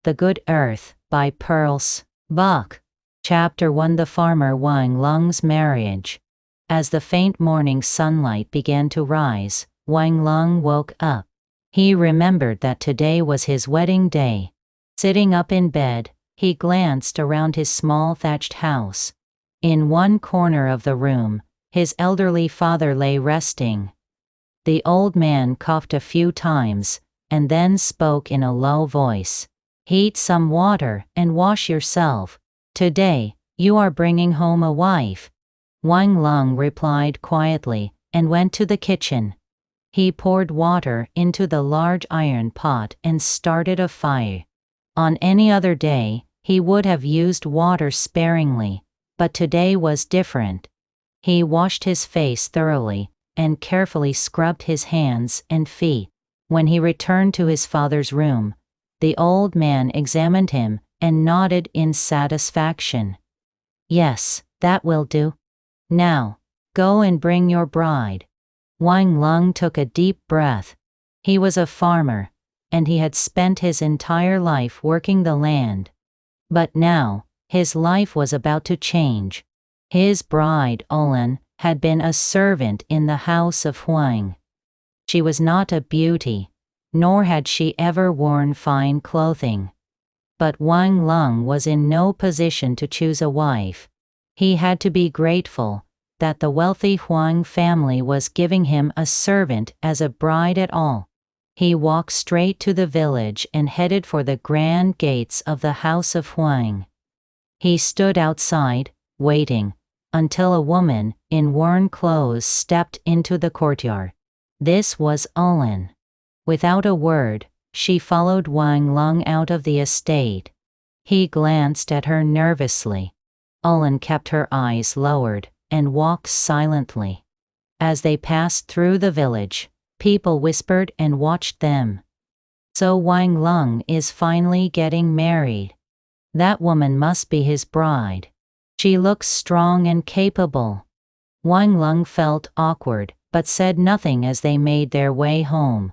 The Good Earth, by Pearls Buck. Chapter 1. The Farmer Wang Lung's Marriage. As the faint morning sunlight began to rise, Wang Lung woke up. He remembered that today was his wedding day. Sitting up in bed, he glanced around his small thatched house. In one corner of the room, his elderly father lay resting. The old man coughed a few times, and then spoke in a low voice. "Heat some water and wash yourself. Today, you are bringing home a wife." Wang Lung replied quietly, and went to the kitchen. He poured water into the large iron pot and started a fire. On any other day, he would have used water sparingly, but today was different. He washed his face thoroughly, and carefully scrubbed his hands and feet. When he returned to his father's room, the old man examined him and nodded in satisfaction. "Yes, that will do. Now, go and bring your bride." Wang Lung took a deep breath. He was a farmer, and he had spent his entire life working the land. But now, his life was about to change. His bride, Olan, had been a servant in the house of Huang. She was not a beauty, nor had she ever worn fine clothing. But Wang Lung was in no position to choose a wife. He had to be grateful that the wealthy Huang family was giving him a servant as a bride at all. He walked straight to the village and headed for the grand gates of the house of Huang. He stood outside, waiting, until a woman in worn clothes stepped into the courtyard. This was Olan. Without a word, she followed Wang Lung out of the estate. He glanced at her nervously. Olan kept her eyes lowered and walked silently. As they passed through the village, people whispered and watched them. "So Wang Lung is finally getting married. That woman must be his bride. She looks strong and capable." Wang Lung felt awkward, but said nothing as they made their way home.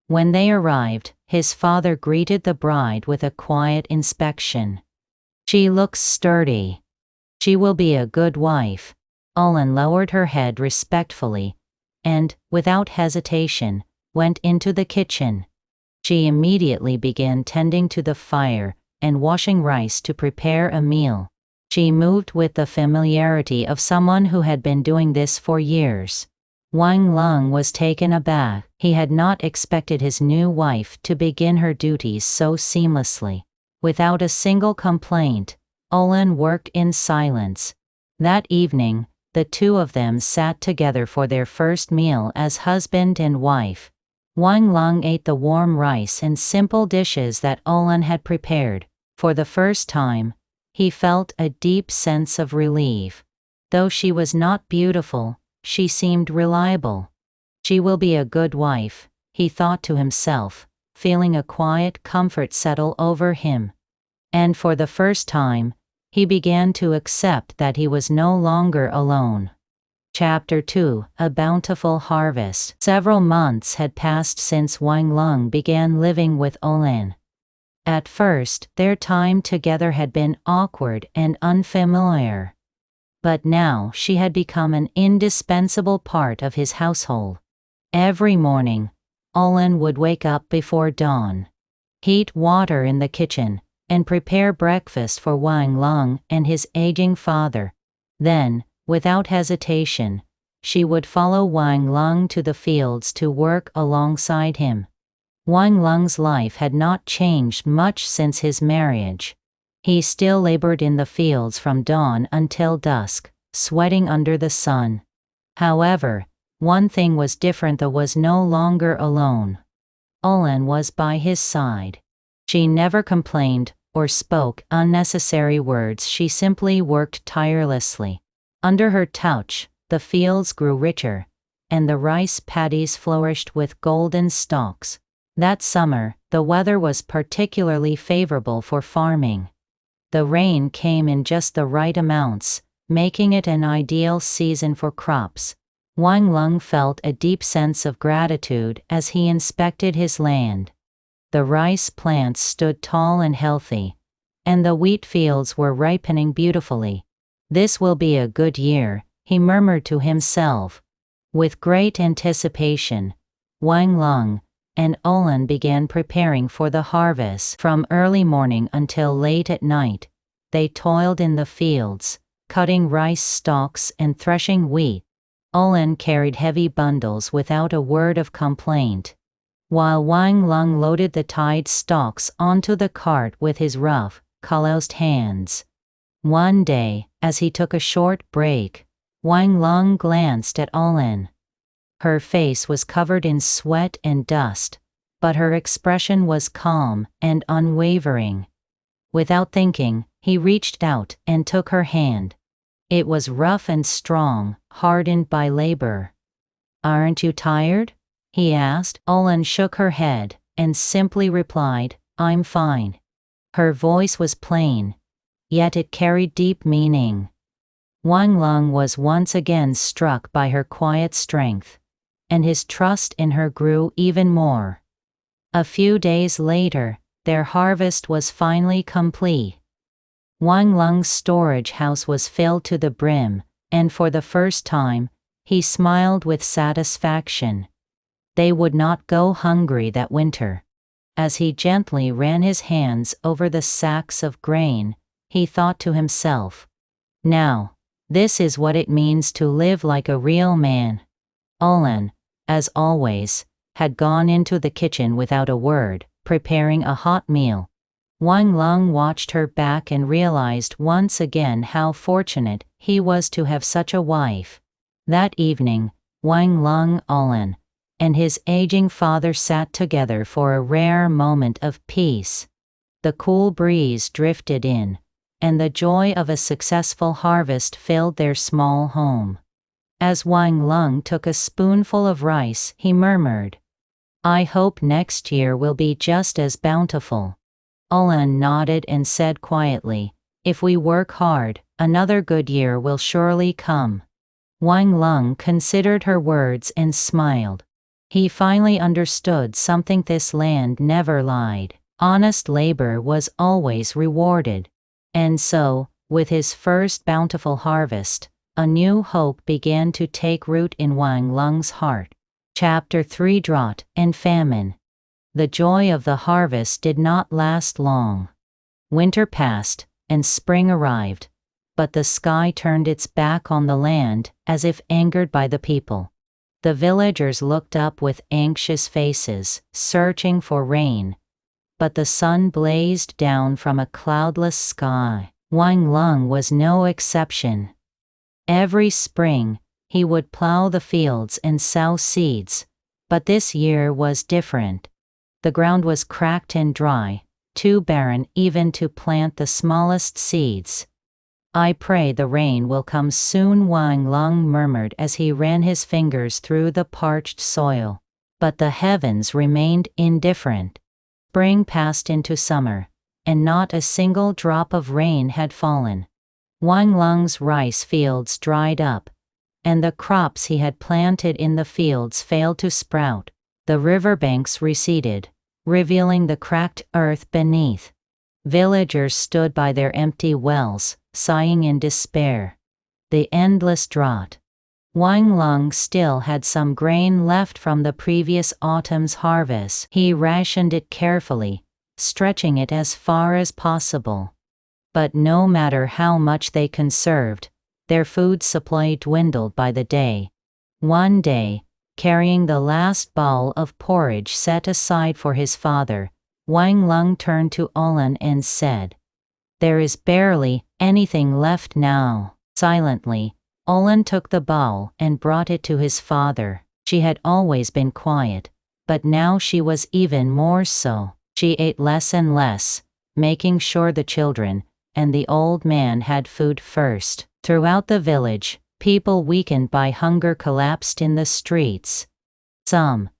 When they arrived, his father greeted the bride with a quiet inspection. "She looks sturdy. She will be a good wife." Olan lowered her head respectfully, and, without hesitation, went into the kitchen. She immediately began tending to the fire and washing rice to prepare a meal. She moved with the familiarity of someone who had been doing this for years. Wang Lung was taken aback. He had not expected his new wife to begin her duties so seamlessly. Without a single complaint, Olan worked in silence. That evening, the two of them sat together for their first meal as husband and wife. Wang Lung ate the warm rice and simple dishes that Olan had prepared. For the first time, he felt a deep sense of relief. Though she was not beautiful, she seemed reliable. "She will be a good wife," he thought to himself, feeling a quiet comfort settle over him. And for the first time, he began to accept that he was no longer alone. Chapter 2. A Bountiful Harvest. Several months had passed since Wang Lung began living with Olan. At first, their time together had been awkward and unfamiliar. But now she had become an indispensable part of his household. Every morning, Olan would wake up before dawn, heat water in the kitchen, and prepare breakfast for Wang Lung and his aging father. Then, without hesitation, she would follow Wang Lung to the fields to work alongside him. Wang Lung's life had not changed much since his marriage. He still labored in the fields from dawn until dusk, sweating under the sun. However, one thing was different: he was no longer alone. Olan was by his side. She never complained or spoke unnecessary words. She simply worked tirelessly. Under her touch, the fields grew richer, and the rice paddies flourished with golden stalks. That summer, the weather was particularly favorable for farming. The rain came in just the right amounts, making it an ideal season for crops. Wang Lung felt a deep sense of gratitude as he inspected his land. The rice plants stood tall and healthy, and the wheat fields were ripening beautifully. "This will be a good year," he murmured to himself. With great anticipation, Wang Lung and Olan began preparing for the harvest. From early morning until late at night, they toiled in the fields, cutting rice stalks and threshing wheat. Olan carried heavy bundles without a word of complaint, while Wang Lung loaded the tied stalks onto the cart with his rough, calloused hands. One day, as he took a short break, Wang Lung glanced at Olan. Her face was covered in sweat and dust, but her expression was calm and unwavering. Without thinking, he reached out and took her hand. It was rough and strong, hardened by labor. "Aren't you tired?" he asked. Olan shook her head and simply replied, "I'm fine." Her voice was plain, yet it carried deep meaning. Wang Lung was once again struck by her quiet strength, and his trust in her grew even more. A few days later, their harvest was finally complete. Wang Lung's storage house was filled to the brim, and for the first time, he smiled with satisfaction. They would not go hungry that winter. As he gently ran his hands over the sacks of grain, he thought to himself, "Now, this is what it means to live like a real man." Olan, as always, had gone into the kitchen without a word, preparing a hot meal. Wang Lung watched her back and realized once again how fortunate he was to have such a wife. That evening, Wang Lung, Olan, and his aging father sat together for a rare moment of peace. The cool breeze drifted in, and the joy of a successful harvest filled their small home. As Wang Lung took a spoonful of rice, he murmured, "I hope next year will be just as bountiful." Olan nodded and said quietly, "If we work hard, another good year will surely come." Wang Lung considered her words and smiled. He finally understood something: this land never lied. Honest labor was always rewarded. And so, with his first bountiful harvest, a new hope began to take root in Wang Lung's heart. Chapter 3: Drought and Famine. The joy of the harvest did not last long. Winter passed, and spring arrived, but the sky turned its back on the land, as if angered by the people. The villagers looked up with anxious faces, searching for rain, but the sun blazed down from a cloudless sky. Wang Lung was no exception. Every spring, he would plow the fields and sow seeds, but this year was different. The ground was cracked and dry, too barren even to plant the smallest seeds. "I pray the rain will come soon," Wang Lung murmured as he ran his fingers through the parched soil. But the heavens remained indifferent. Spring passed into summer, and not a single drop of rain had fallen. Wang Lung's rice fields dried up, and the crops he had planted in the fields failed to sprout. The riverbanks receded, revealing the cracked earth beneath. Villagers stood by their empty wells, sighing in despair. The endless drought. Wang Lung still had some grain left from the previous autumn's harvest. He rationed it carefully, stretching it as far as possible. But no matter how much they conserved, their food supply dwindled by the day. One day, carrying the last bowl of porridge set aside for his father, Wang Lung turned to Olan and said, "There is barely anything left now." Silently, Olan took the bowl and brought it to his father. She had always been quiet, but now she was even more so. She ate less and less, making sure the children and the old man had food first. Throughout the village, people weakened by hunger collapsed in the streets. Some,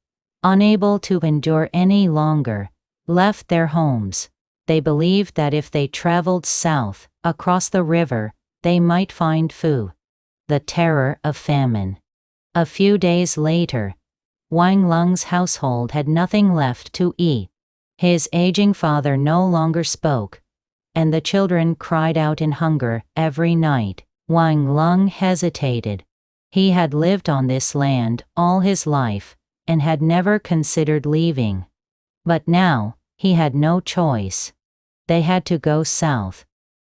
unable to endure any longer, left their homes. They believed that if they traveled south, across the river, they might find food. The terror of famine. A few days later, Wang Lung's household had nothing left to eat. His aging father no longer spoke, and the children cried out in hunger every night. Wang Lung hesitated. He had lived on this land all his life, and had never considered leaving. But now, he had no choice. They had to go south.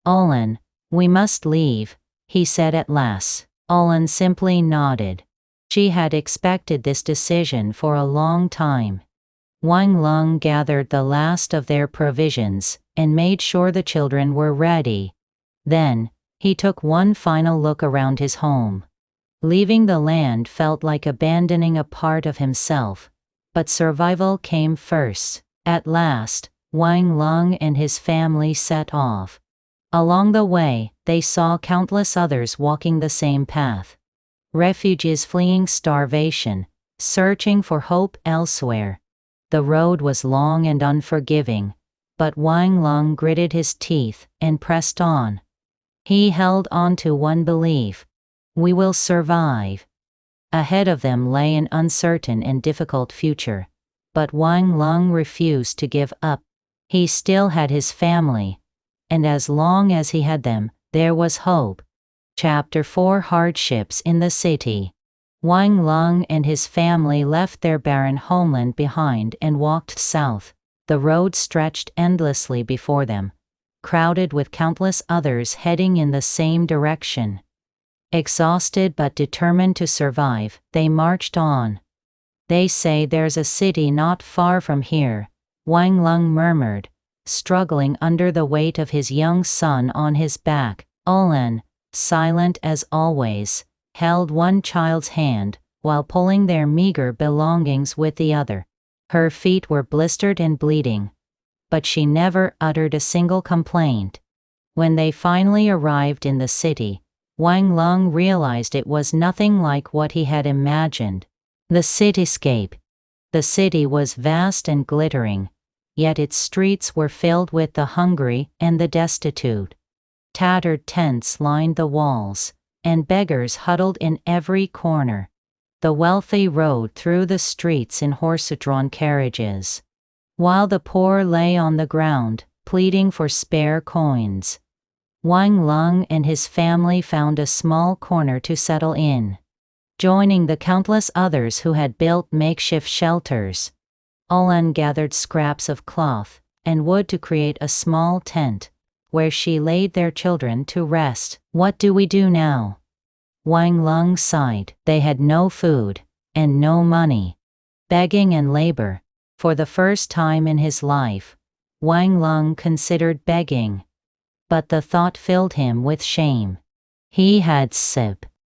"Olan, we must leave," he said at last. Olan simply nodded. She had expected this decision for a long time. Wang Lung gathered the last of their provisions and made sure the children were ready. Then, he took one final look around his home. Leaving the land felt like abandoning a part of himself, but survival came first. At last, Wang Lung and his family set off. Along the way, they saw countless others walking the same path. Refugees fleeing starvation, searching for hope elsewhere. The road was long and unforgiving, but Wang Lung gritted his teeth and pressed on. He held on to one belief: we will survive. Ahead of them lay an uncertain and difficult future, but Wang Lung refused to give up. He still had his family, and as long as he had them, there was hope. Chapter 4: Hardships in the City. Wang Lung and his family left their barren homeland behind and walked south. The road stretched endlessly before them, crowded with countless others heading in the same direction. Exhausted but determined to survive, they marched on. "They say there's a city not far from here," Wang Lung murmured, struggling under the weight of his young son on his back. Olan, silent as always, held one child's hand while pulling their meager belongings with the other. Her feet were blistered and bleeding, but she never uttered a single complaint. When they finally arrived in the city, Wang Lung realized it was nothing like what he had imagined. The cityscape. The city was vast and glittering, yet its streets were filled with the hungry and the destitute. Tattered tents lined the walls, and beggars huddled in every corner. The wealthy rode through the streets in horse-drawn carriages, while the poor lay on the ground, pleading for spare coins. Wang Lung and his family found a small corner to settle in, joining the countless others who had built makeshift shelters. Olan gathered scraps of cloth and wood to create a small tent, where she laid their children to rest. "What do we do now?" Wang Lung sighed. They had no food, and no money. Begging and labor. For the first time in his life, Wang Lung considered begging. But the thought filled him with shame. He had